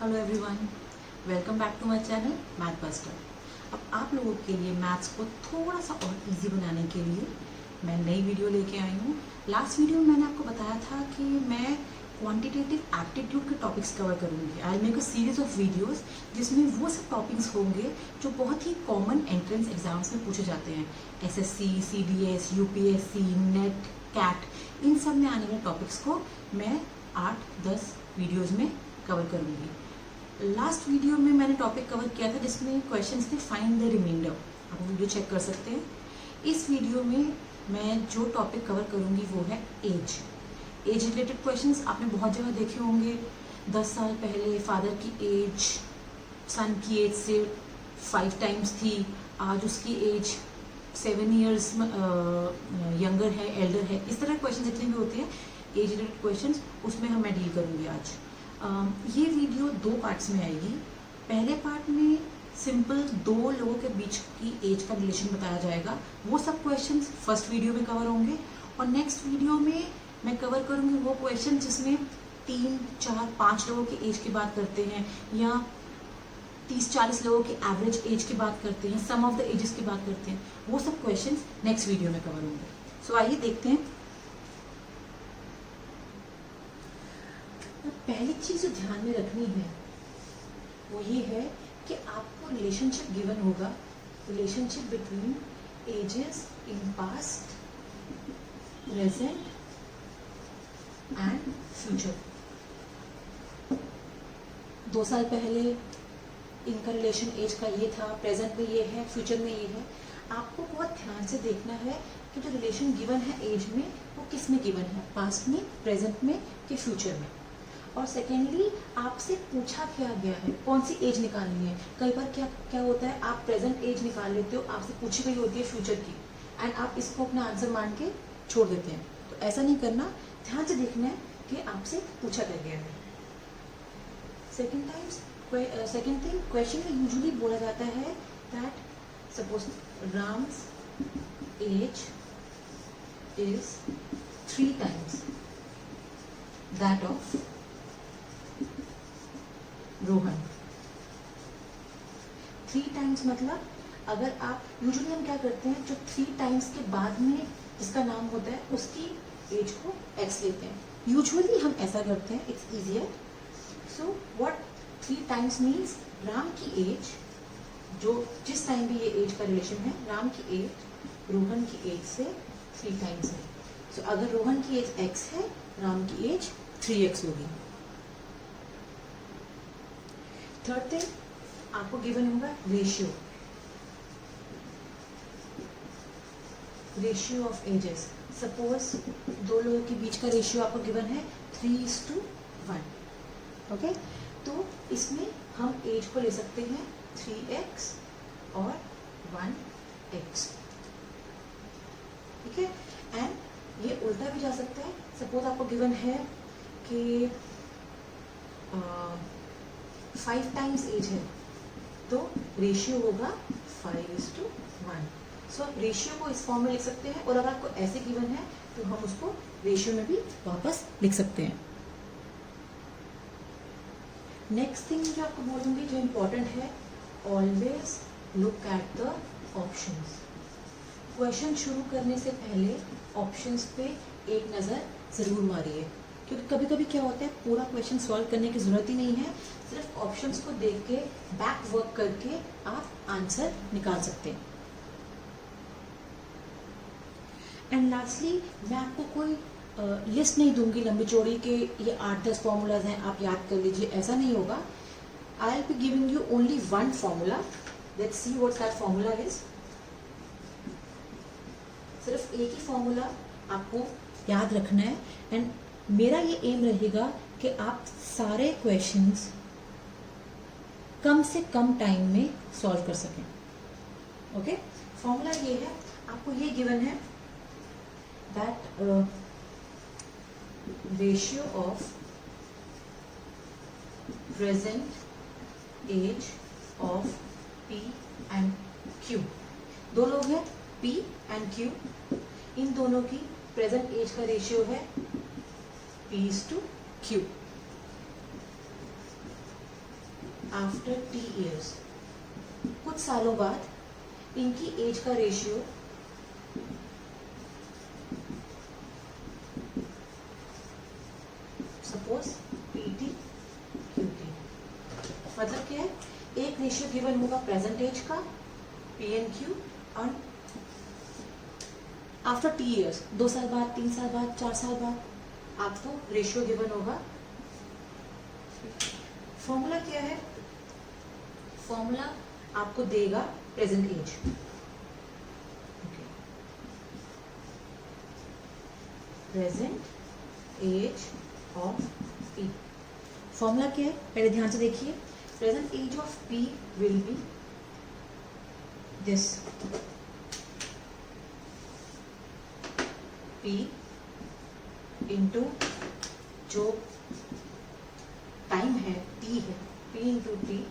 Hello everyone, welcome back to my channel math buster. अब आप लोगों के लिए मैथ्स को थोड़ा सा और इजी बनाने के लिए मैं नई वीडियो लेके आई हूँ। लास्ट वीडियो में मैंने आपको बताया था कि मैं क्वांटिटेटिव एप्टीट्यूड के टॉपिक्स कवर करूँगी। I make a series of videos जिसमें वो सब टॉपिक्स होंगे जो बहुत ही कॉमन एंट्रेंस एग्जाम्स में पूछे जाते हैं। SSC, CDS, UPSC, NET, CAT, इन सब में आने वाले टॉपिक्स को मैं 8-10 वीडियोज़ में कवर करूँगी। लास्ट वीडियो में मैंने टॉपिक कवर किया था जिसमें क्वेश्चंस थे फाइंड द रिमाइंडर। आप वीडियो चेक कर सकते हैं। इस वीडियो में मैं जो टॉपिक कवर करूंगी वो है एज रिलेटेड क्वेश्चंस। आपने बहुत जगह देखे होंगे। 10 साल पहले फादर की एज सन की एज से 5 टाइम्स थी, आज उसकी एज 7 ईयर्स यंगर है, एल्डर है। इस तरह क्वेश्चन जितने भी होते हैं एज रिलेटेड क्वेश्चंस, उसमें मैं डील करूंगी आज। ये वीडियो 2 पार्ट्स में आएगी। पहले पार्ट में सिंपल 2 लोगों के बीच की एज का रिलेशन बताया जाएगा। वो सब क्वेश्चंस फर्स्ट वीडियो में कवर होंगे। और नेक्स्ट वीडियो में मैं कवर करूंगी वो क्वेश्चन जिसमें 3, 4, 5 लोगों की एज की बात करते हैं, या 30-40 लोगों की एवरेज एज की बात करते हैं, सम ऑफ द एजेस की बात करते हैं। वो सब क्वेश्चन नेक्स्ट वीडियो में कवर होंगे। सो आइए देखते हैं। पहली चीज जो ध्यान में रखनी है वो ये है कि आपको रिलेशनशिप गिवन होगा, relationship between ages in past, present and future. 2 साल पहले इनका रिलेशन एज का ये था, प्रेजेंट में ये है, फ्यूचर में ये है। आपको बहुत ध्यान से देखना है कि जो रिलेशन गिवन है एज में वो किस में गिवन है, पास्ट में, प्रेजेंट में कि फ्यूचर में। और सेकेंडली आपसे पूछा क्या गया है, कौन सी एज निकालनी है। कई बार क्या होता है, आप प्रेजेंट एज निकाल लेते हो, आपसे पूछी गई होती है फ्यूचर की, एंड आप इसको अपना आंसर मान के छोड़ देते हैं। तो ऐसा नहीं करना, ध्यान से देखना है कि आपसे पूछा क्या गया है। सेकेंड थिंग, क्वेश्चन में यूजुअली बोला जाता है that suppose Ram's age is 3 times that of Rohan. 3 times मतलब अगर आप यूजुअली हम क्या करते हैं, जो 3 टाइम्स के बाद में जिसका नाम होता है उसकी एज को एक्स लेते हैं। यूजुअली हम ऐसा करते हैं, it's easier. So what 3 times means, Ram की एज, जो जिस टाइम भी ये एज का रिलेशन है, राम की एज रोहन की एज से 3 टाइम्स है। सो अगर रोहन की एज x है, राम की एज 3x होगी। थर्ड थिंग, आपको गिवन होगा रेशियो ऑफ एजेस। सपोज 2 लोगों के बीच का रेशियो आपको गिवन है 3:1। ओके, तो इसमें हम एज को ले सकते हैं 3x और 1x। ठीक है, एंड ये उल्टा भी जा सकता है। सपोज आपको गिवन है कि 5 टाइम्स एज है, तो रेशियो होगा 5:1। सो आप रेशियो को इस फॉर्म में लिख सकते हैं, और अगर आपको ऐसे गिवन है तो हम उसको रेशियो में भी वापस लिख सकते हैं। नेक्स्ट थिंग जो आपको बोलूंगी, जो इम्पोर्टेंट है, always look at the options. Question शुरू करने से पहले ऑप्शंस पे एक नज़र ज़रूर मारिए, क्योंकि कभी कभी क्या होता है, पूरा क्वेश्चन सॉल्व करने की ज़रूरत ही नहीं है, सिर्फ ऑप्शंस को देख के बैक वर्क करके आप आंसर निकाल सकते हैं। एंड लास्टली, मैं आपको कोई लिस्ट नहीं दूंगी लंबी चौड़ी के ये 8-10 फॉर्मूलाज हैं, आप याद कर लीजिए, ऐसा नहीं होगा। I will be giving you only 1 formula. Let's see what that formula is. सिर्फ एक ही फॉर्मूला आपको याद रखना है, एंड मेरा ये एम रहेगा कि आप सारे क्वेश्चंस कम से कम टाइम में सॉल्व कर सकें। ओके, फॉर्मूला ये है, आपको ये गिवन है that ratio of present age of P and Q। 2 लोग हैं, P एंड Q, इन दोनों की प्रेजेंट एज का रेशियो है P/Q। आफ्टर टी ईयर्स, कुछ सालों बाद इनकी एज का रेशियो सपोज पीटी क्यूटी, मतलब क्या है, एक रेशियो गिवन होगा प्रेजेंट एज का पी एन क्यू और आफ्टर टी ईयर्स, 2 साल बाद, 3 साल बाद, 4 साल बाद आपको रेशियो गिवन होगा। फॉर्मूला क्या है, फॉर्मूला आपको देगा present age, present age of P. Formula क्या है, पहले ध्यान से देखिए, present age of P will be this, P into जो टाइम है टी है, P into T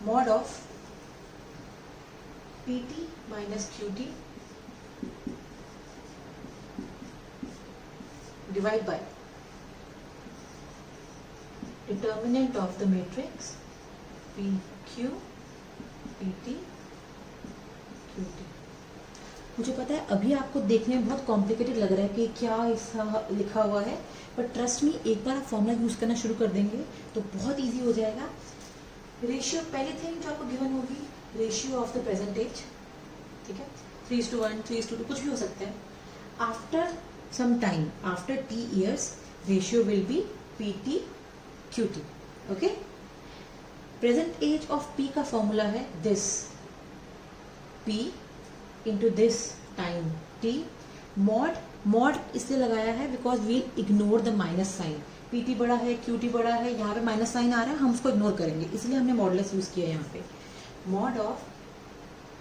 mod of P T minus Q T divide by determinant of the matrix P Q P T Q T. मुझे पता है अभी आपको देखने में बहुत कॉम्प्लिकेटेड लग रहा है कि क्या ऐसा लिखा हुआ है, पर ट्रस्ट मी, एक बार आप फॉर्मूला यूज करना शुरू कर देंगे तो बहुत इजी हो जाएगा। रेशियो, पहली थिंग जो आपको गिवन होगी, ratio of the present age, ठीक है, 3:1, 3:2, कुछ भी हो सकता है। After some time, after T years, ratio will be P T Q T, okay. Present age of P का फॉर्मूला है this, P into this time T, mod इसलिए लगाया है because we'll ignore the minus sign, P T बड़ा है, Q T बड़ा है, यहाँ पे माइनस साइन आ रहा है, हम उसको इग्नोर करेंगे, इसलिए हमने मॉडलेस यूज किया है यहाँ पे। Mod of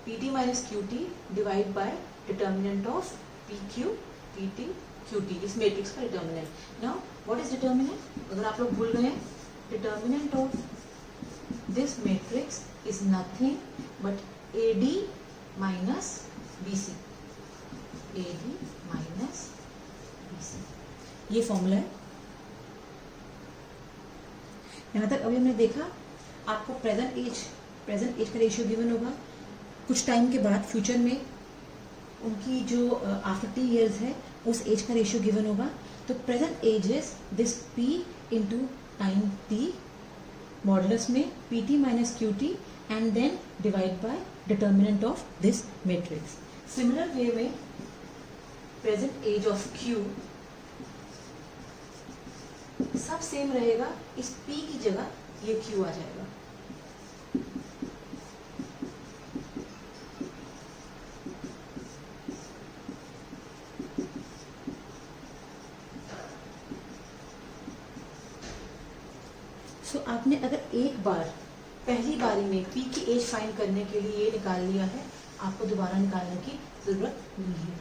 P T minus Q T divide by determinant of P Q P T Q T, इस मैट्रिक्स का determinant. Now what is determinant, अगर आप लोग भूल गए, determinant of this matrix is nothing but A D minus B C, A D minus B C, ये formula है। यहाँ तक अभी हमने देखा, आपको प्रेजेंट एज का रेशियो गिवन होगा, कुछ टाइम के बाद फ्यूचर में उनकी जो आफ्टर टी ईयर्स है उस एज का रेशियो गिवन होगा। तो present age is this P into time T modulus में P T minus Q T and then divide by determinant of this matrix. Similar way में प्रेजेंट एज ऑफ क्यू सब same रहेगा, इस P की जगह ये Q आ जाएगा। आपने अगर एक बार पहली बारी में P की एज फाइंड करने के लिए ये निकाल लिया है, आपको दोबारा निकालने की जरूरत नहीं है।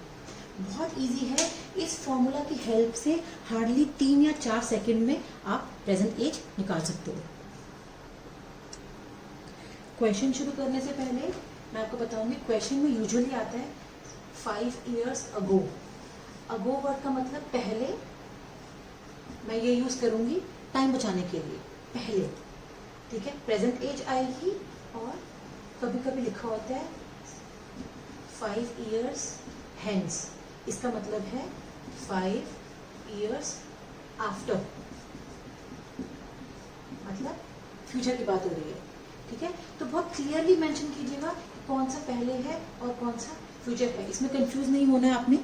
बहुत इजी है, इस फॉर्मूला की हेल्प से हार्डली 3 या 4 सेकंड में आप प्रेजेंट एज निकाल सकते हो। क्वेश्चन शुरू करने से पहले मैं आपको बताऊंगी, क्वेश्चन में यूजुअली आता है 5 years ago। अगो वर्ड का मतलब पहले, मैं ये यूज करूंगी टाइम बचाने के लिए, पहले, ठीक है। प्रेजेंट एज आएगी और कभी कभी लिखा होता है 5 years hence, इसका मतलब है 5 years after, मतलब फ्यूचर की बात हो रही है, ठीक है। तो बहुत क्लियरली मेंशन कीजिएगा कौन सा पहले है और कौन सा फ्यूचर है, इसमें कंफ्यूज नहीं होना है आपने।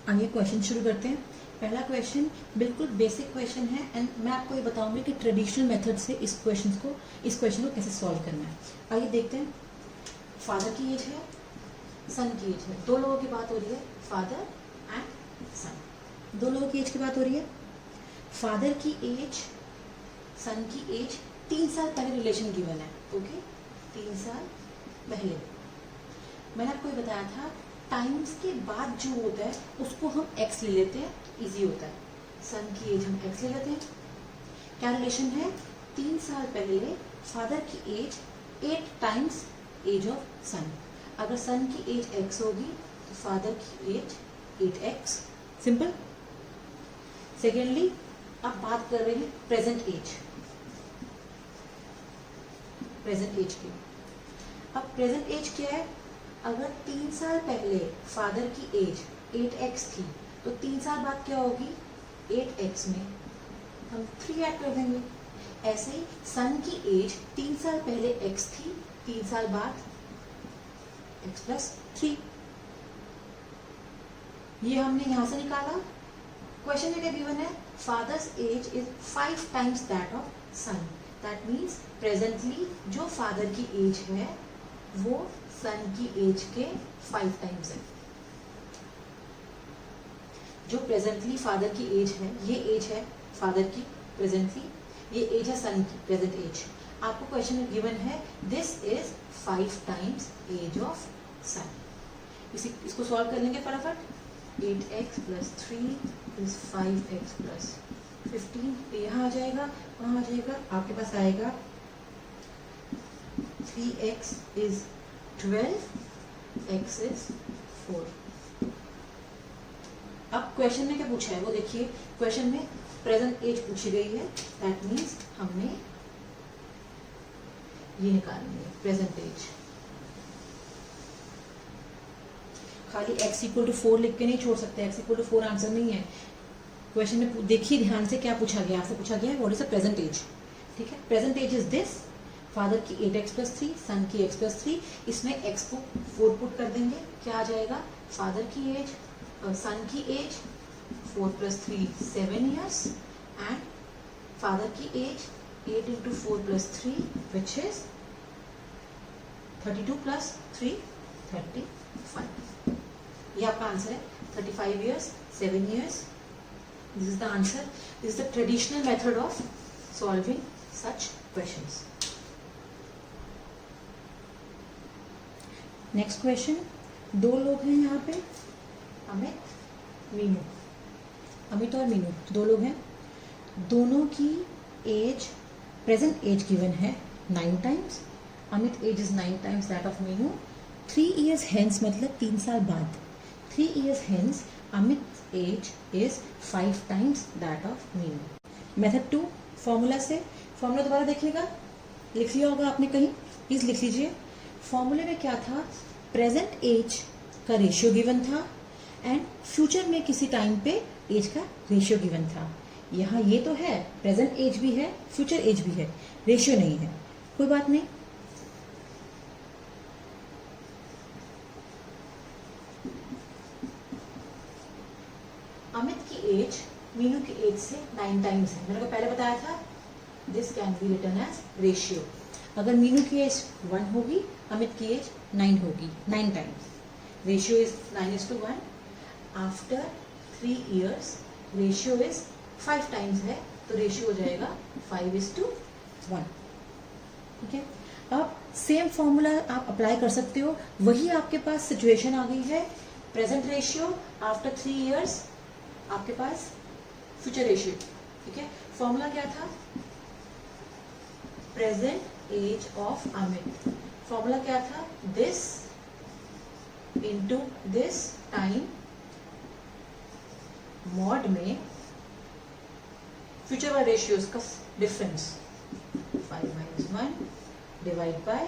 आइए क्वेश्चन शुरू करते हैं। पहला क्वेश्चन बिल्कुल बेसिक क्वेश्चन है एंड मैं आपको ये बताऊंगी कि ट्रेडिशनल मेथड से इस क्वेश्चन को कैसे सॉल्व करना है। आइए देखते हैं। फादर की एज है, सन की एज है, दो लोगों की बात हो रही है, फादर एंड सन, दो लोगों की एज की बात हो रही है। फादर की एज, सन की एज 3 साल पहले रिलेशन गिवन है, ओके, 3 साल पहले। मैंने आपको ये बताया था टाइम्स के बाद जो होता है उसको हम x ले लेते हैं, इजी होता है। सन की एज हम x ले लेते हैं। क्या रिलेशन है? 3 साल पहले फादर की एज 8 times एज ऑफ सन। अगर सन की एज x होगी तो फादर की एज 8x, सिंपल। सेकेंडली अब बात कर रहे हैं प्रेजेंट एज, प्रेजेंट एज की। अब प्रेजेंट एज क्या है? अगर 3 साल पहले फादर की एज 8x थी तो 3 साल बाद क्या होगी? 8x में हम 3 ऐड कर देंगे। ऐसे ही सन की एज 3 साल पहले x थी, 3 साल बाद x प्लस 3। ये हमने यहां से निकाला। क्वेश्चन में क्या गिवन है? Father's age is 5 times that of son. That means presently जो फादर की एज है वो सन की एज के 5 टाइम्स है। जो प्रेजेंटली फादर की एज है, ये एज है फादर की प्रेजेंटली, ये एज है सन की प्रेजेंट एज। आपको क्वेश्चन में गिवन है this is 5 times age of son. इसको सॉल्व कर लेंगे फटाफट। 8x plus 3 is 5x plus 15। यहाँ आ जाएगा, वहाँ आ जाएगा, आपके पास आएगा 3x इज 12, x इज 4। अब क्वेश्चन में क्या पूछा है वो देखिए। क्वेश्चन में प्रेजेंट एज पूछी गई है, दैट मीन्स हमने ये निकालनी है प्रेजेंट एज। खाली x इक्वल टू 4 लिख के नहीं छोड़ सकते, x इक्वल टू 4 आंसर नहीं है। क्वेश्चन में देखिए ध्यान से क्या पूछा गया, आपसे पूछा गया है what is the present age. ठीक है, present age is this, father की 8x प्लस 3, सन की x प्लस 3। इसमें x को 4 पुट कर देंगे, क्या आ जाएगा? फादर की एज, सन की age 4 plus 3 7 years and father की age 8 into 4 plus 3 which is 32 plus 3 35। ये आपका आंसर है 35 years 7 years. This is the answer. This is the traditional method of solving such questions. Next question. 2 लोग हैं यहाँ पे, अमित, मीनू। अमित और मीनू 2 लोग हैं। दोनों की एज, प्रेजेंट एज गिवन है 9 times. Amit age is 9 times that of Meenu. 3 years hence मतलब 3 साल बाद, 3 years hence Amit age is 5 times that of Meenu. Method 2, formula से। फॉर्मूला दोबारा देखिएगा, लिख लिया होगा आपने कहीं, प्लीज लिख लीजिए। फॉर्मूले में क्या था? प्रेजेंट एज का रेशियो गिवन था एंड फ्यूचर में किसी टाइम पे एज का रेशियो गिवन था। यहाँ ये तो है, प्रेजेंट एज भी है, फ्यूचर एज भी है, रेशियो नहीं है, कोई बात नहीं। अमित की एज मीनू की एज से 9 टाइम्स है। मैंने को पहले बताया था this can be written as ratio. अगर मीनू की एज 1 होगी, अमित की एज 9 होगी, 9 times. Ratio is 9:1। After 3 years ratio is 5 times है, तो रेशियो हो जाएगा 5:1। ठीक है, अब सेम फॉर्मूला आप अप्लाई कर सकते हो। वही आपके पास सिचुएशन आ गई है, प्रेजेंट रेशियो आफ्टर 3 years, आपके पास फ्यूचर रेशियो। ठीक है, फॉर्मूला क्या था? Present age of Amit. Formula क्या था? This into this time mod में फ्यूचर वाले रेशियोज का डिफरेंस 5-1 डिवाइड बाय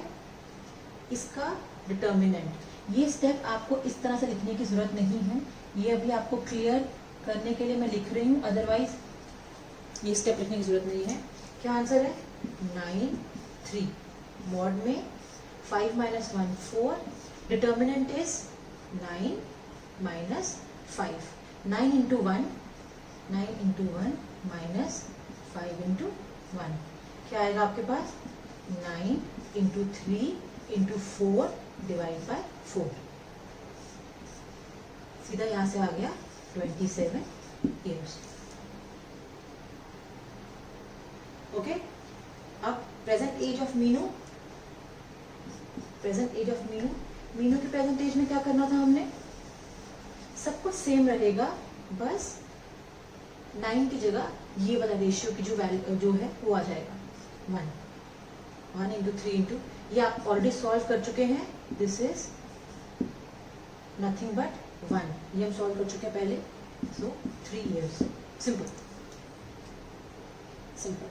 इसका डिटर्मिनेंट। ये स्टेप आपको इस तरह से लिखने की जरूरत नहीं है, ये अभी आपको क्लियर करने के लिए मैं लिख रही हूँ, अदरवाइज ये स्टेप लिखने की जरूरत नहीं है। क्या आंसर है? 9 3 मॉड में 5-1 4, determinant is 9 -5, 9 into 1 minus 5 into 1, क्या आएगा आपके पास? 9 into 3 into 4 डिवाइड बाय 4। सीधा यहां से आ गया 27 years। ओके, अब present age of Meenu. Present age of Meenu, Meenu की प्रेजेंट एज में क्या करना था हमने? सब कुछ सेम रहेगा, बस 9 की जगह ये वाला रेशियो की जो वैल्यू जो है वो आ जाएगा 1 into 3 into, ये आप ऑलरेडी सॉल्व कर चुके हैं। दिस इज नथिंग बट 1, ये हम सॉल्व कर चुके हैं पहले। So 3 years, simple. Simple.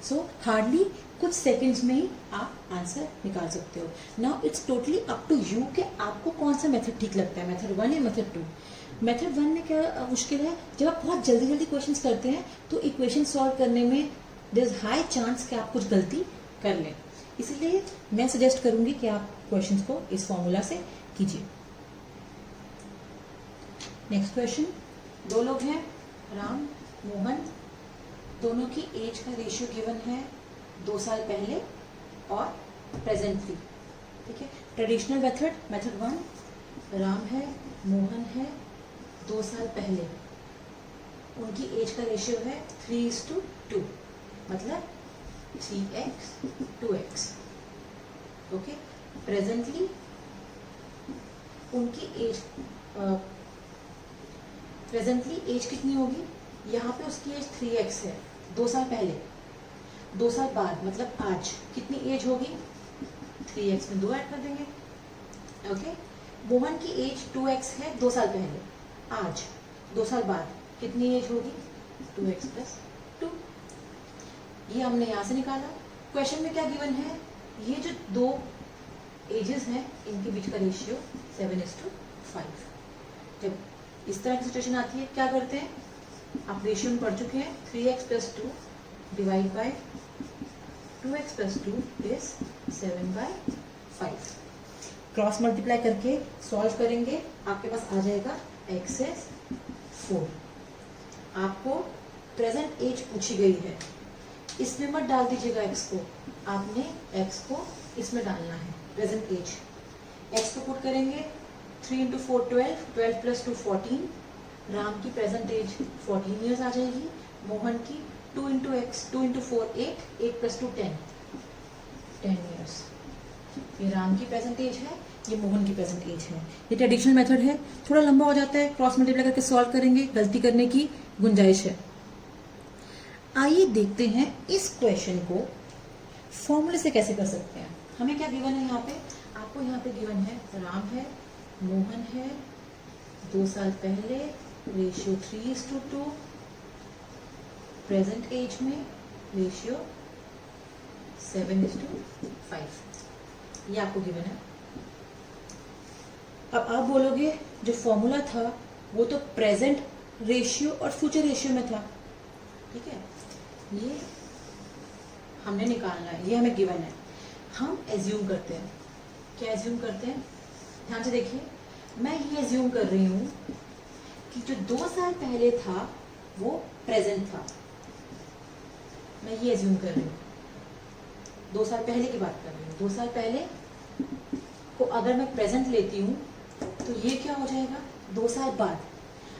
So hardly कुछ सेकंड्स में ही आप आंसर निकाल सकते हो। Now it's totally up to you कि आपको कौन सा मेथड ठीक लगता है, मेथड 1 या मेथड 2। मेथड 1 में क्या मुश्किल है, जब आप बहुत जल्दी जल्दी क्वेश्चंस करते हैं तो इक्वेशन सॉल्व करने में देयर इज हाई चांस कि आप कुछ गलती कर लें, इसलिए मैं सजेस्ट करूंगी कि आप क्वेश्चंस को इस फॉर्मूला से कीजिए। नेक्स्ट क्वेश्चन, दो लोग हैं, राम मोहन, दोनों की एज का रेशियो गिवन है 2 साल पहले और प्रेजेंटली। ठीक है, ट्रेडिशनल मेथड, मेथड 1, राम है मोहन है 2 साल पहले, उनकी एज का रेशियो है 3:2, मतलब 3x 2x। ओके, प्रेजेंटली उनकी एज प्रेजेंटली एज कितनी होगी, यहाँ पे उसकी एज 3x है 2 साल पहले, 2 साल बाद मतलब आज कितनी एज होगी, 3x में 2 ऐड कर देंगे। ओके, मोहन की एज 2x है 2 साल पहले, आज 2 साल बाद कितनी एज होगी, 2x + 2। ये हमने यहाँ से निकाला। क्वेश्चन में क्या गिवन है, ये जो दो एजेस हैं इनके बीच का रेशियो 7:5। जब इस तरह की सिचुएशन आती है क्या करते हैं, आप रेशियो में पढ़ चुके हैं, 3x + 2 divide by 2x + 2 is 7/5। Cross multiply करके सॉल्व करेंगे, आपके पास आ जाएगा x is 4। आपको प्रेजेंट एज पूछी गई है, इसमें मत डाल दीजिएगा x को, आपने x को इसमें डालना है, प्रेजेंट एज। x को पुट करेंगे, 3 × 4 12, 12 + 2 14। राम की प्रेजेंट एज 14 ईयर्स आ जाएगी, मोहन की 2 × x 2 × 4 8, 8 + 2 10 ईयर्स। ये राम की प्रेजेंट एज है, ये मोहन की प्रेजेंट एज है। ये ट्रेडिशनल मेथड है, थोड़ा लंबा हो जाता है, क्रॉस मल्टीप्लाई करके सॉल्व करेंगे, गलती करने की गुंजाइश है। आइए देखते हैं इस क्वेश्चन को फॉर्मूले से कैसे कर सकते हैं। हमें क्या गिवन है यहाँ पे, आपको यहाँ पे गिवन है राम है मोहन है 2 साल पहले, रेशियो 3:2, प्रेजेंट एज में रेशियो 7:5। ये आपको गिवन है। अब आप बोलोगे जो फॉर्मूला था वो तो प्रेजेंट रेशियो और फ्यूचर रेशियो में था, ठीक है, ये हमने निकालना है, ये हमें गिवन है। हम एज्यूम करते हैं, क्या एज्यूम करते हैं, ध्यान से देखिए, मैं ये एज्यूम कर रही हूँ कि जो 2 साल पहले था वो प्रेजेंट था। मैं ये एज्यूम कर रही हूँ, 2 साल पहले की बात कर रही हूँ। 2 साल पहले को अगर मैं प्रेजेंट लेती हूँ तो ये क्या हो जाएगा, 2 साल बाद।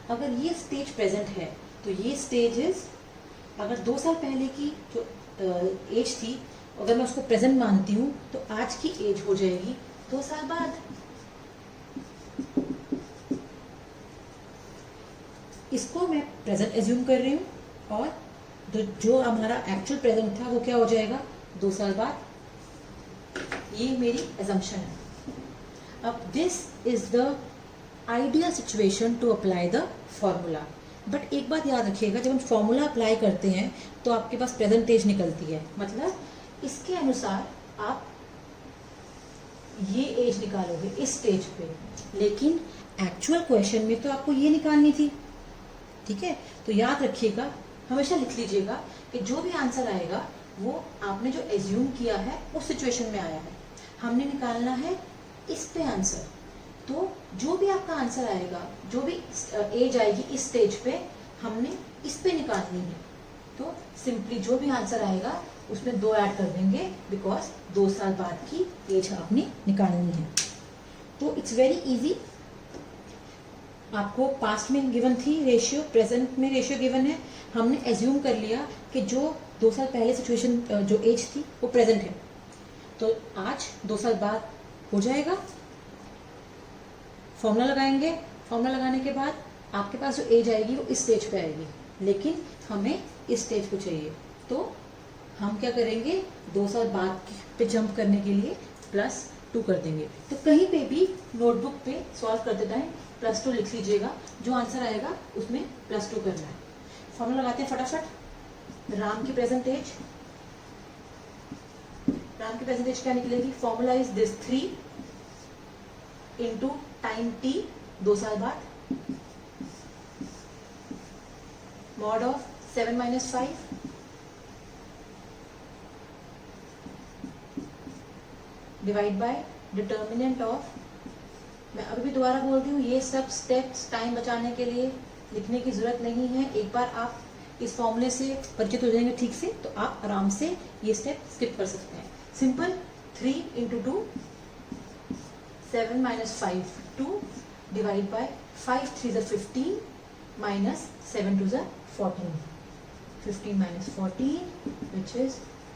अगर ये स्टेज प्रेजेंट है तो ये स्टेज इज, अगर 2 साल पहले की जो एज थी अगर मैं उसको प्रेजेंट मानती हूँ तो आज की एज हो जाएगी 2 साल बाद। इसको मैं प्रेजेंट एज्यूम कर रही हूँ और जो हमारा एक्चुअल प्रेजेंट था वो क्या हो जाएगा 2 साल बाद। ये मेरी एजम्पशन है। अब this is the ideal situation to apply the formula. But एक बात याद रखिएगा, जब हम फॉर्मूला अप्लाई करते हैं तो आपके पास प्रेजेंट एज निकलती है, मतलब इसके अनुसार आप ये एज निकालोगे इस स्टेज पे, लेकिन एक्चुअल क्वेश्चन में तो आपको ये निकालनी थी। ठीक है, तो याद रखिएगा, हमेशा लिख लीजिएगा कि जो भी आंसर आएगा वो आपने जो एज्यूम किया है उस सिचुएशन में आया है। हमने निकालना है इस पे आंसर, तो जो भी आपका आंसर आएगा, जो भी एज आएगी इस स्टेज पे, हमने इस पे निकालनी है। तो सिंपली जो भी आंसर आएगा उसमें 2 ऐड कर देंगे, बिकॉज 2 साल बाद की एज आपने निकालनी है। तो इट्स वेरी इजी। आपको पास्ट में गिवन थी रेशियो, प्रेजेंट में रेशियो गिवन है, हमने एज्यूम कर लिया कि जो 2 साल पहले सिचुएशन जो एज थी वो प्रेजेंट है, तो आज 2 साल बाद हो जाएगा। फॉर्मूला लगाएंगे, फॉर्मूला लगाने के बाद आपके पास जो एज आएगी वो इस स्टेज पे आएगी, लेकिन हमें इस स्टेज को चाहिए, तो हम क्या करेंगे 2 साल बाद पे जंप करने के लिए +2 कर देंगे। तो कहीं पे भी नोटबुक पे सॉल्व करते टाइम +2 लिख लीजिएगा, जो आंसर आएगा उसमें +2 करना है। फॉर्मूला लगाते हैं फटाफट। राम की प्रेजेंट एज, राम की प्रेजेंट एज क्या निकलेगी? Formula is this 3 into time t 2 साल बाद, mod of 7 minus 5 divide by determinant of, मैं अभी भी दोबारा बोलती हूँ, ये सब स्टेप्स टाइम बचाने के लिए लिखने की जरूरत नहीं है। एक बार आप इस फॉर्मूले से परिचित हो जाएंगे ठीक से, तो आप आराम से ये स्टेप स्किप कर सकते हैं। Simple, 3 into 2 7 minus 5 2 divide by 5 3 ज़ा 15 माइनस 7 2 ज़ा 14, 15 minus 14 which is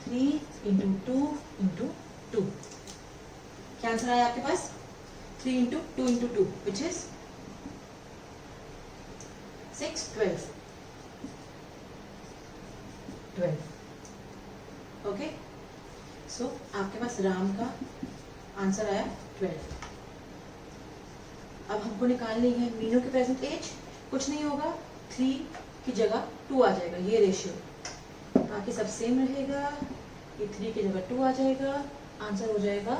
3 into 2 into 2। क्या आंसर आया आपके पास? 3 into 2 into 2 which is 6 12 12। Okay, so आपके पास राम का आंसर आया 12। अब हमको निकालनी है मीनू की प्रेजेंट एज। कुछ नहीं होगा, 3 की जगह 2 आ जाएगा, ये रेशियो, बाकी सब सेम रहेगा। ये 3 की जगह 2 आ जाएगा, आंसर हो जाएगा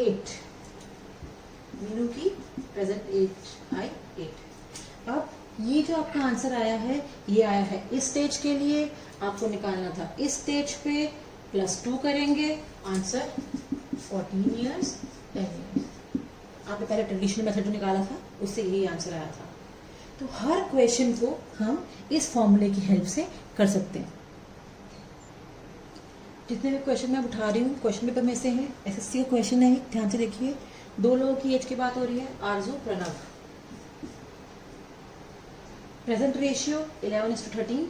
8। मीनू की प्रेजेंट एज आई 8। अब ये जो आपका आंसर आया है, ये आया है इस स्टेज के लिए, आपको निकालना था इस स्टेज पे, +2 करेंगे, आंसर 14 ईयर्स 10 ईयर्स। आपने पहले ट्रेडिशनल मेथड जो निकाला था उससे यही आंसर आया था। तो हर क्वेश्चन को हम इस फॉर्मूले की हेल्प से कर सकते हैं। जितने भी क्वेश्चन मैं उठा रही हूँ क्वेश्चन पेपर में से है, एसएससी का क्वेश्चन है, ध्यान से देखिए। 2 लोगों की एज की बात हो रही है, Aarzoo Pranav. Present ratio 11:13।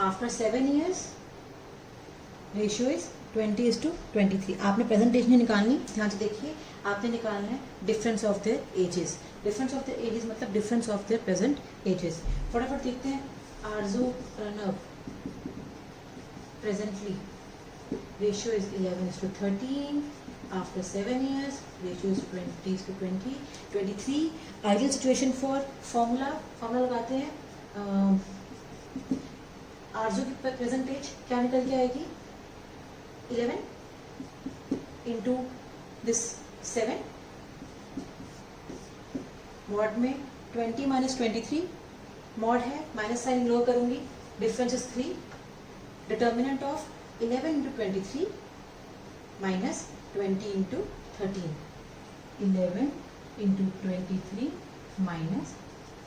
After 7 years ratio is 20:23। आपने प्रेजेंट एज नहीं निकालनी, ध्यान से देखिए, आपने निकालना है difference of their ages. Difference of their ages मतलब difference of their present ages. फटाफट देखते हैं। Aarzoo Pranav presently ratio is 11:13। After 7 years ratio is 20:20 23। Ideal situation for formula लगाते हैं। आरजू की प्रेजेंट एज क्या निकल के आएगी? 11 इंटू दिस 7, मॉड में 20 माइनस 23, मॉड है माइनस साइन लो करूंगी, difference is 3, determinant of 11 into 23 minus 20 into 13, 11 into 23 minus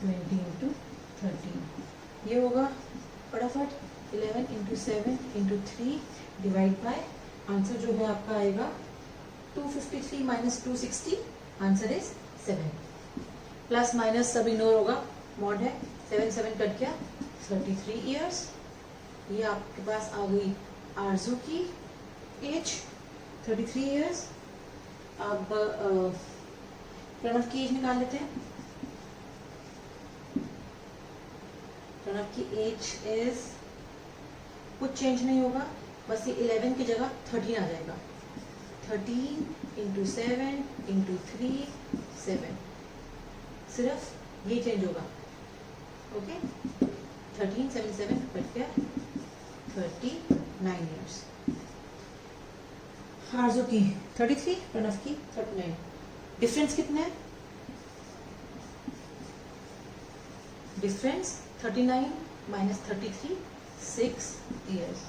20 into 13, ये होगा फटाफट 11 into 7 into 3 divide by, answer जो है आपका आएगा 253 minus 260, answer is 7। Plus minus सब इग्नोर होगा, मॉड है 7 7 कट गया, 33 ईयर्स। ये आपके पास आ गई आरजू की एज 33 ईयर्स। अब प्रणव की एज निकाल लेते हैं। प्रणव की एज इज, कुछ चेंज नहीं होगा, बस ये 11 की जगह 13 आ जाएगा। 13 इंटू 7 इंटू 3 7, सिर्फ ये चेंज होगा। ओके, 13 7 7 कट गया, 39 ईयर्स। आरजू की 33, प्रणव की 39। डिफरेंस कितना है? Difference 39 minus 33 6 years.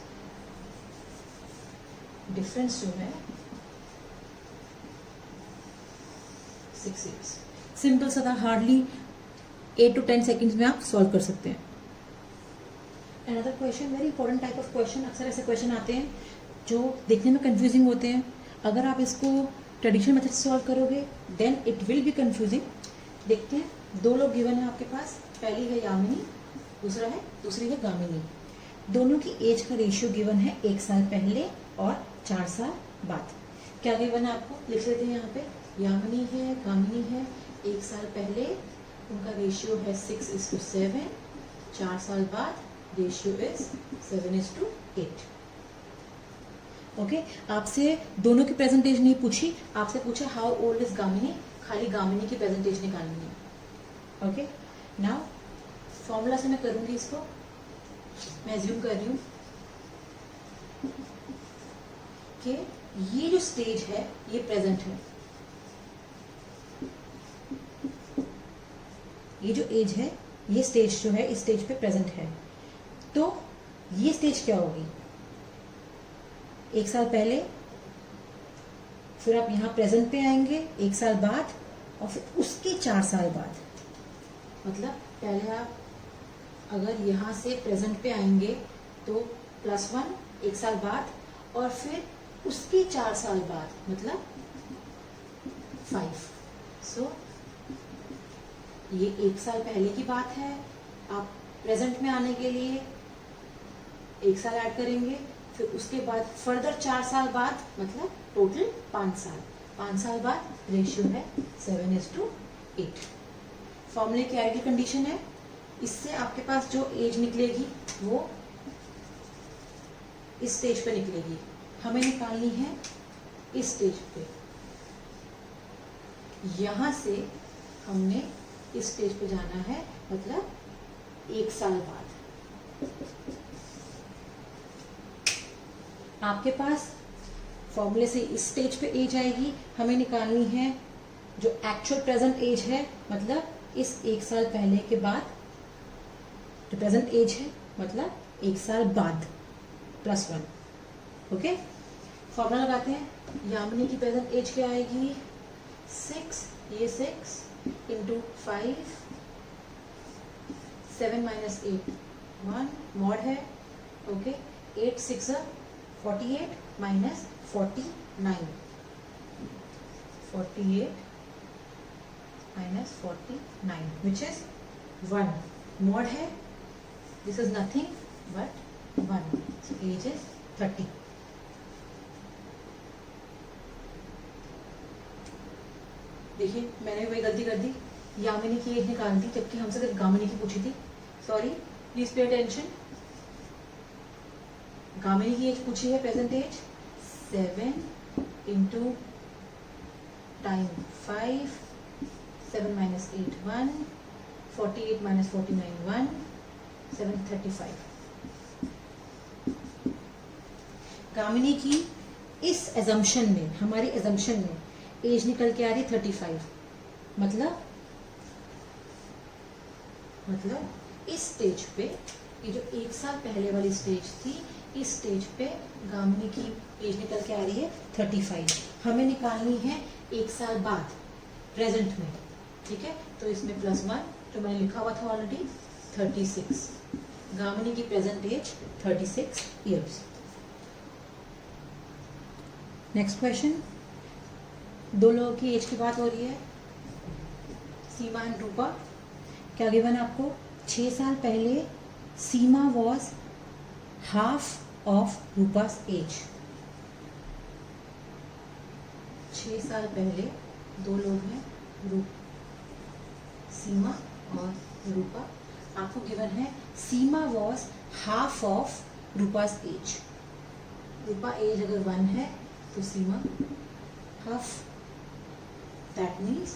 डिफरेंस जो है 6 ईयर्स। सिंपल सा था, हार्डली 8 to 10 सेकेंड्स में आप सॉल्व कर सकते हैं। Another question, very important type of question, अक्सर ऐसे क्वेश्चन आते हैं जो देखने में कंफ्यूजिंग होते हैं। अगर आप इसको ट्रेडिशनल मेथड से सॉल्व करोगे then it will be confusing. देखते हैं, 2 लोग गिवन है आपके पास, पहली है यामिनी, दूसरी है गामिनी। दोनों की एज का रेशियो गिवन है 1 साल पहले और 4 साल बाद। क्या गिवन है आपको, लिख लेते हैं यहाँ पे। यामिनी है, गामिनी है, 1 साल पहले उनका रेशियो है 6:7, 4 साल बाद रेशियो इज 7:8। ओके, आपसे दोनों की प्रेजेंटेज नहीं पूछी, आपसे पूछा हाउ ओल्ड इज गामिनी, खाली गामिनी की प्रेजेंटेज निकालनी है। ओके, नाउ फॉर्मूला से मैं करूंगी इसको, मैं एज्यूम कर रही हूँ कि ये जो स्टेज है ये प्रेजेंट है, ये जो एज है, ये स्टेज जो है इस स्टेज पे प्रेजेंट है। तो ये स्टेज क्या होगी? 1 साल पहले, फिर आप यहां प्रेजेंट पे आएंगे 1 साल बाद, और फिर उसके 4 साल बाद। मतलब पहले आप अगर यहां से प्रेजेंट पे आएंगे तो +1 1 साल बाद, और फिर उसके 4 साल बाद मतलब 5। सो ये 1 साल पहले की बात है। आप प्रेजेंट में आने के लिए 1 साल ऐड करेंगे, फिर उसके बाद फर्दर 4 साल बाद मतलब टोटल 5 साल। 5 साल बाद रेशियो है 7:8। फॉर्मूले की आइडियल कंडीशन है, इससे आपके पास जो एज निकलेगी वो इस स्टेज पे निकलेगी। हमें निकालनी है इस स्टेज पे। यहां से हमने इस स्टेज पे जाना है, मतलब 1 साल बाद। आपके पास फॉर्मूले से इस स्टेज पे एज आएगी, हमें निकालनी है जो एक्चुअल प्रेजेंट एज है, मतलब इस 1 साल पहले के बाद जो प्रेजेंट एज है, मतलब 1 साल बाद +1। ओके, फॉर्मूला लगाते हैं। यामिनी की प्रेजेंट एज क्या आएगी? 6, ये 6 इंटू 5, 7 - 8 1 मॉड है। ओके, 8 6 48 -49 48 -49 which is 1 mod है। this is nothing but 1, so age is 30। देखिए मैंने वही गलती कर दी, यामिनी की एज निकाल दी जबकि हमसे सिर्फ गामिनी की पूछी थी। Sorry, please pay attention. Gamini की एज पूछी है, present age 7 into time 5, 7 - 8 1, 48 - 49 1, 735। Gamini की इस एजम्पशन में, हमारी एजम्पशन में एज निकल के आ रही 35। मतलब इस स्टेज पे, ये जो 1 साल पहले वाली स्टेज थी, इस स्टेज पे गामिनी की एज निकल के आ रही है 35। हमें निकालनी है 1 साल बाद प्रेजेंट में। ठीक है, तो इसमें +1 जो मैंने लिखा हुआ था ऑलरेडी 36। गामिनी की present age 36 years. Next question, 2 लोगों की एज की बात हो रही है, सीमा एंड रूपा। क्या गिवन आपको? 6 साल पहले सीमा was half of Rupa's as. 6 साल पहले 2 लोग हैं, सीमा और रूपा। आपको गिवन है Seema was half of Rupa's age. Rupa age अगर 1 है तो Seema half, that means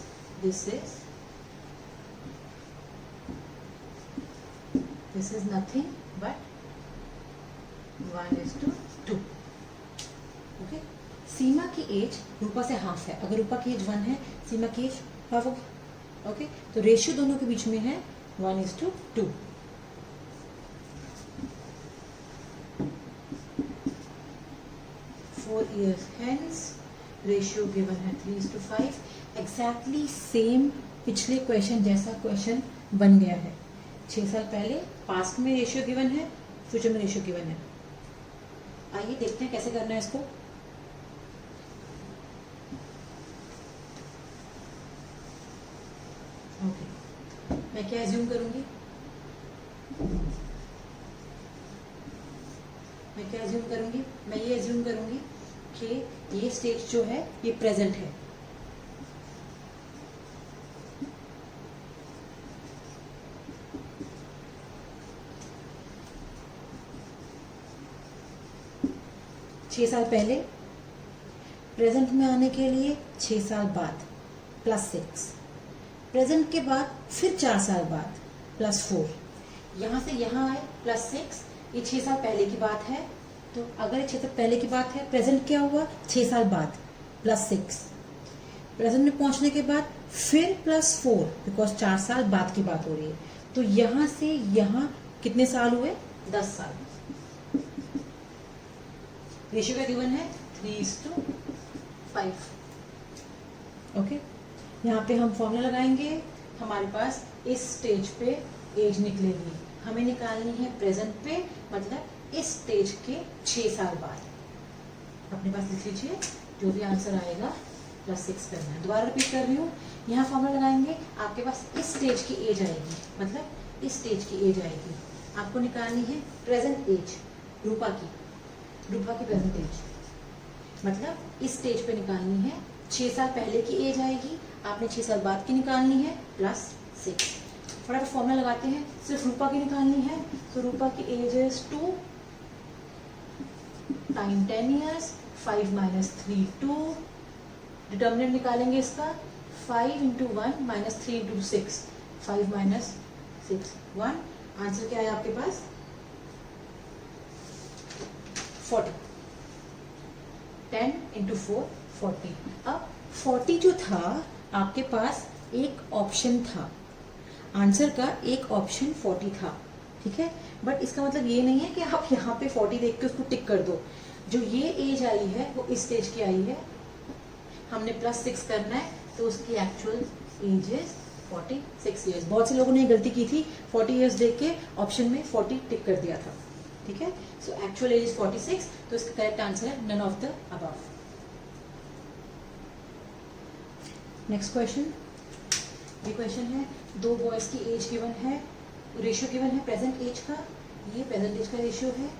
this is nothing but 1:2। Okay, Seema की एज रूपा से हाफ है। अगर रूपा की एज 1 है, सीमा की एज हाफ होगी। ओके, तो रेशियो दोनों के बीच में है 1:2। Four years hence ratio given है 3:5। एग्जैक्टली सेम पिछले क्वेश्चन जैसा क्वेश्चन बन गया है। 6 साल पहले पास्ट में रेशियो गिवन है, फ्यूचर में रेशियो गिवन है। आइए देखते हैं कैसे करना है इसको। ओके, मैं क्या एज्यूम करूंगी? मैं ये एज्यूम करूंगी कि ये स्टेज जो है ये प्रेजेंट है। छह साल पहले, प्रेजेंट में आने के लिए 6 साल बाद +6, प्रेजेंट के बाद फिर 4 साल बाद +4, यहाँ से यहाँ आए +6, ये 6 साल पहले की बात है। तो अगर ये 6 साल पहले की बात है, प्रेजेंट क्या हुआ 6 साल बाद +6, प्रेजेंट में पहुंचने के बाद फिर +4 बिकॉज 4 साल बाद की बात हो रही है। तो यहां से यहां कितने साल हुए 10 साल। रेशियो का गिवन है 3:5। ओके, यहाँ पे हम फॉर्मूला लगाएंगे, हमारे पास इस स्टेज पे एज निकलेगी, हमें निकालनी है प्रेजेंट पे, मतलब इस स्टेज के 6 साल बाद। अपने पास लिख लीजिए, जो भी आंसर आएगा +6 करना है। दोबारा रिपीट कर रही हूँ, यहाँ फॉर्मूला लगाएंगे, आपके पास इस स्टेज की एज आएगी, मतलब इस स्टेज की एज आएगी, आपको निकालनी है प्रेजेंट एज रूपा की प्रेजेंट एज, मतलब इस स्टेज पे निकालनी है। 6 साल पहले की एज आएगी, आपने 6 साल बाद की निकालनी है +6। फटाफट फॉर्मूला लगाते हैं, सिर्फ रूपा की निकालनी है। तो रूपा की age is 2 time 10 years, 5 - 3 2। Determinant निकालेंगे इसका, 5 × 1 - 3 × 6, 5 - 6 1। आंसर क्या है आपके पास 40। 10 × 4 40। अब 40 जो था आपके पास एक ऑप्शन था, आंसर का एक ऑप्शन 40 था, ठीक है। बट इसका मतलब ये नहीं है कि आप यहाँ पे 40 देख के उसको टिक कर दो। जो ये एज आई है वो इस स्टेज की आई है, हमने +6 करना है, तो उसकी एक्चुअल एज इज 46 ईयर्स। बहुत से लोगों ने गलती की थी, 40 ईयर्स देख के ऑप्शन में 40 टिक कर दिया था, ठीक है। सो एक्चुअल एज इज 46, तो इसका करेक्ट आंसर है none of the above. Next question, ये क्वेश्चन है, 2 बॉयज की एज गिवन है, रेशियो गिवन है प्रेजेंट एज का, ये प्रेजेंट एज का रेशियो है,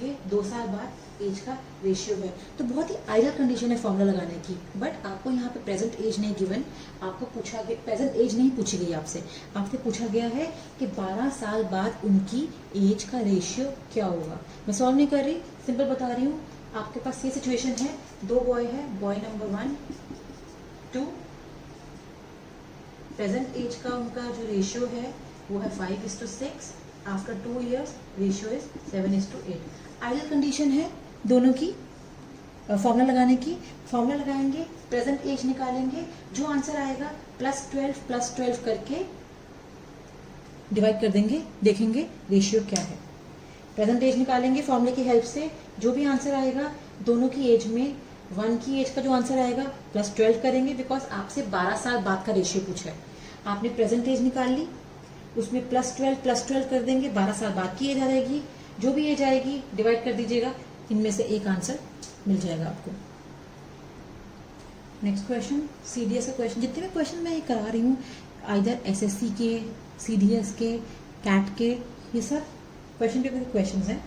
ये 2 साल बाद एज का रेशियो है। तो बहुत ही आइडियल कंडीशन है फॉर्मूला लगाने की, बट आपको यहाँ पे प्रेजेंट एज नहीं गिवन, आपको पूछा गया, प्रेजेंट एज नहीं पूछी गई आपसे पूछा गया है कि 12 साल बाद उनकी एज का रेशियो क्या होगा। मैं सॉल्व नहीं कर रही, सिंपल बता रही हूँ। आपके पास ये सिचुएशन है, 2 बॉय है, बॉय नंबर 1 2, प्रेजेंट एज का उनका जो रेशियो है वो है 5:6, after 2 years ratio is 7:8। Ideal condition है दोनों की। फॉर्मूला लगाने की, फॉर्मूला लगाएंगे, प्रेजेंट एज निकालेंगे, जो आंसर आएगा +12 करके डिवाइड कर देंगे, देखेंगे रेशियो क्या है। प्रेजेंट एज निकालेंगे फॉर्मूले की हेल्प से, जो भी आंसर आएगा दोनों की एज में 1 की एज का जो आंसर आएगा +12 करेंगे, बिकॉज आपसे 12 साल बाद का रेशियो पूछा है। आपने प्रेजेंट एज निकाल ली, उसमें +12 कर देंगे, 12 साल बाद की एज आ जाएगी, जो भी एज आएगी डिवाइड कर दीजिएगा, इनमें से एक आंसर मिल जाएगा आपको। नेक्स्ट क्वेश्चन, CDS का क्वेश्चन। जितने भी क्वेश्चन मैं करा रही हूँ, आइदर SSC के, CDS के, कैट के, ये सब क्वेश्चन पेपर के क्वेश्चन हैं।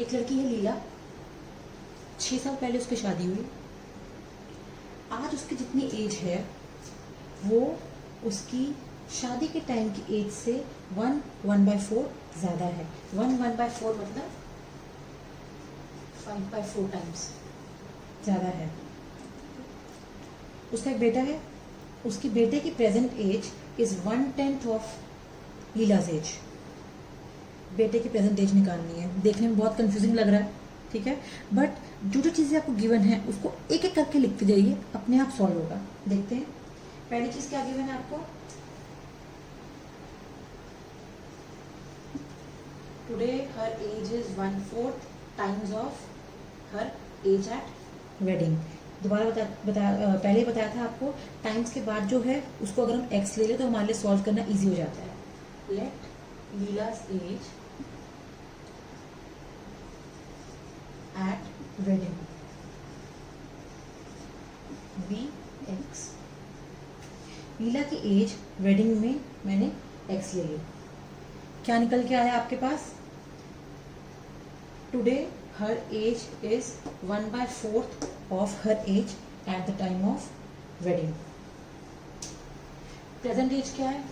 एक लड़की है लीला, 6 साल पहले उसकी शादी हुई, आज उसकी जितनी एज है वो उसकी शादी के टाइम की एज से 1/4 ज्यादा है। 1/4 मतलब 5/4 टाइम्स ज्यादा है। उसका एक बेटा है, उसकी बेटे की present age is 1/10 of Leela's age. बेटे की प्रेजेंट एज निकालनी है, देखने में बहुत कंफ्यूजिंग लग रहा है, ठीक है, बट जो जो चीजें आपको गिवन है उसको एक एक करके लिखते जाइए, अपने आप सॉल्व होगा। देखते हैं पहली चीज क्या गिवन है आपको, today her age is 1/4 times of her age at wedding. दोबारा पहले ही बताया था आपको, टाइम्स के बाद जो है उसको अगर हम एक्स ले ले तो हमारे लिए सॉल्व करना इजी हो जाता है। Let Leela's age at wedding be X. Leela की एज वेडिंग में मैंने एक्स ले ली, क्या निकल के आया आपके पास, today her age is 1/4 of her age at the time of wedding. Present age क्या है,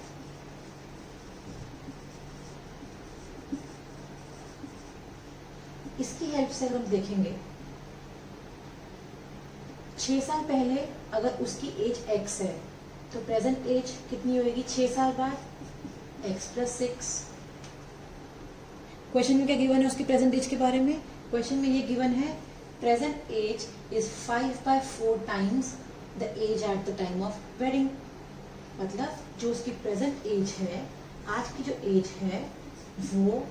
इसकी हेल्प से अगर हम देखेंगे 6 साल पहले अगर उसकी एज x है तो प्रेजेंट एज कितनी होगी 6 साल बाद x+6। क्वेश्चन में क्या गिवन है उसकी प्रेजेंट एज के बारे में? क्वेश्चन में ये गिवन है present age is 5/4 times the age at the time of wedding. मतलब जो उसकी प्रेजेंट एज है, आज की जो एज है वो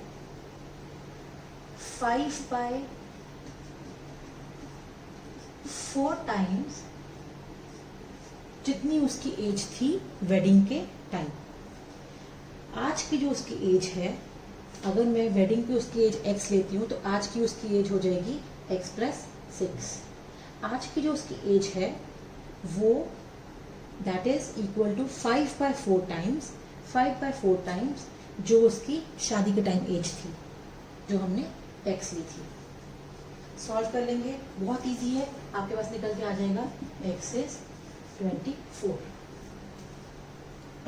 5/4 टाइम्स जितनी उसकी एज थी वेडिंग के टाइम। आज की जो उसकी एज है, अगर मैं वेडिंग पे उसकी एज x लेती हूँ तो आज की उसकी एज हो जाएगी x+6। आज की जो उसकी एज है वो that is equal to 5/4 times जो उसकी शादी के टाइम एज थी, जो हमने x ली थी। सॉल्व कर लेंगे, बहुत इजी है, आपके पास निकल के आ जाएगा x इज 24।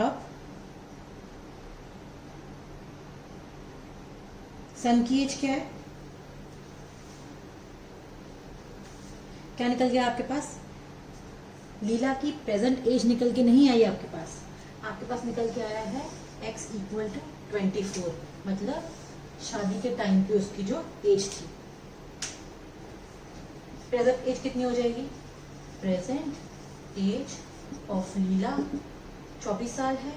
अब सन की एज क्या है? क्या निकल गया आपके पास? लीला की प्रेजेंट एज निकल के नहीं आई आपके पास निकल के आया है x इक्वल टू 24। मतलब शादी के टाइम पे उसकी जो एज थी। प्रेजेंट एज कितनी हो जाएगी? प्रेजेंट एज ऑफ लीला 24 साल है।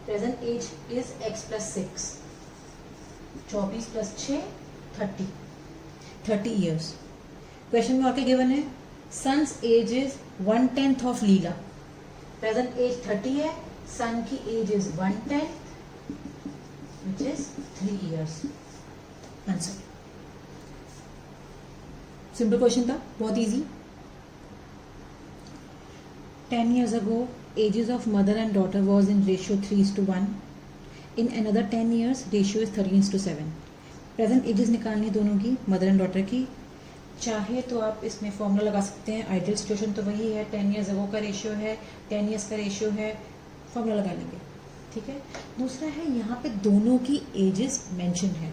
Present age is x+6। 24 + 6 30 years. Question में और क्या गिवन है? Son's age is 1/10 of Leela. Present age 30 है, सन की age is 1/10 which is 3 years. Answer. Simple question था, बहुत easy. 10 years ago, ages of mother and daughter was in ratio 3:1. In another 10 years, ratio is 13:7. Present ages निकालनी है दोनों की, mother and daughter की। चाहे तो आप इसमें फॉर्मूला लगा सकते हैं, आइडियल सिचुएशन तो वही है, 10 years ago का रेशियो है, 10 years का रेशियो है, फॉर्मूला लगा लेंगे, ठीक है। दूसरा है यहाँ पे दोनों की एजेस मेंशन है,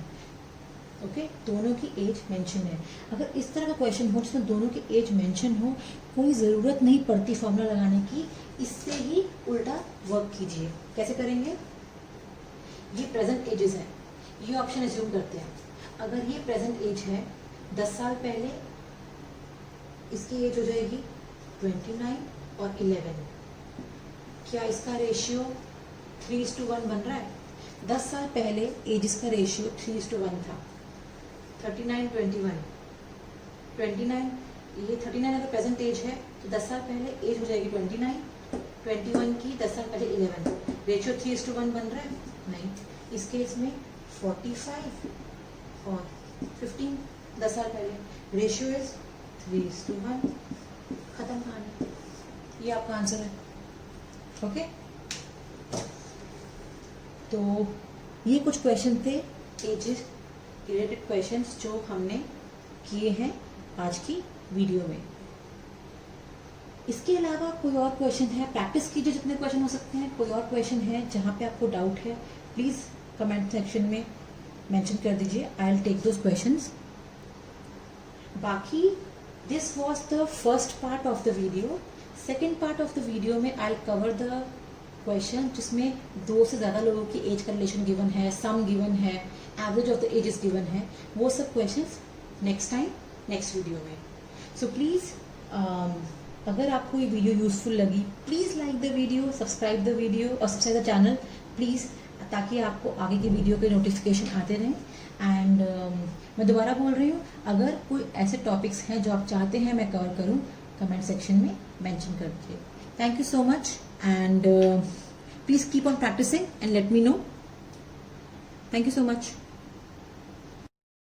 ओके, दोनों की एज मेंशन है। अगर इस तरह का क्वेश्चन हो जिसमें दोनों की एज मेंशन हो, कोई ज़रूरत नहीं पड़ती फॉर्मूला लगाने की, इससे ही उल्टा वर्क कीजिए। कैसे करेंगे? ये प्रेजेंट एजेस है, ये ऑप्शन एज्यूम करते हैं। अगर ये प्रेजेंट एज है, 10 साल पहले इसकी एज हो जाएगी 29 और 11। क्या इसका रेशियो 3:1 बन रहा है? 10 साल पहले एजेस का रेशियो 3:1 था। 39 21 29, ये 39 अगर प्रेजेंट एज है तो 10 साल पहले एज हो जाएगी 29, 21 की 10 साल पहले 11। रेशियो 3:1 बन रहा है? नहीं। इस केस में 45 और 15 10 साल पहले, रेशियो इज 3:1। खत्म कहानी। ये आपका आंसर है, ओके। तो ये कुछ क्वेश्चन थे एजेस रिलेटेड क्वेश्चंस जो हमने किए हैं आज की वीडियो में। इसके अलावा कोई और क्वेश्चन है, प्रैक्टिस कीजिए जितने क्वेश्चन हो सकते हैं। कोई और क्वेश्चन है जहाँ पे आपको डाउट है, प्लीज़ कमेंट सेक्शन में मेंशन कर दीजिए, I will take those questions. बाकी this was the first part of the video. Second part of the video में I will cover the question जिसमें 2 से ज़्यादा लोगों की एज का रिलेशन गिवन है, सम गिवन है, average of the ages given है। वो सब questions next time next video में। सो प्लीज़ अगर आपको ये वीडियो यूजफुल लगी, please like the video, subscribe the video और सब्सक्राइब द चैनल प्लीज़, ताकि आपको आगे की वीडियो के नोटिफिकेशन आते रहें। एंड मैं दोबारा बोल रही हूँ, अगर कोई ऐसे टॉपिक्स हैं जो आप चाहते हैं मैं कवर करूँ, कमेंट सेक्शन में मेंशन कर दीजिए। Thank you so much and please keep on practising and let me know. Thank you so much.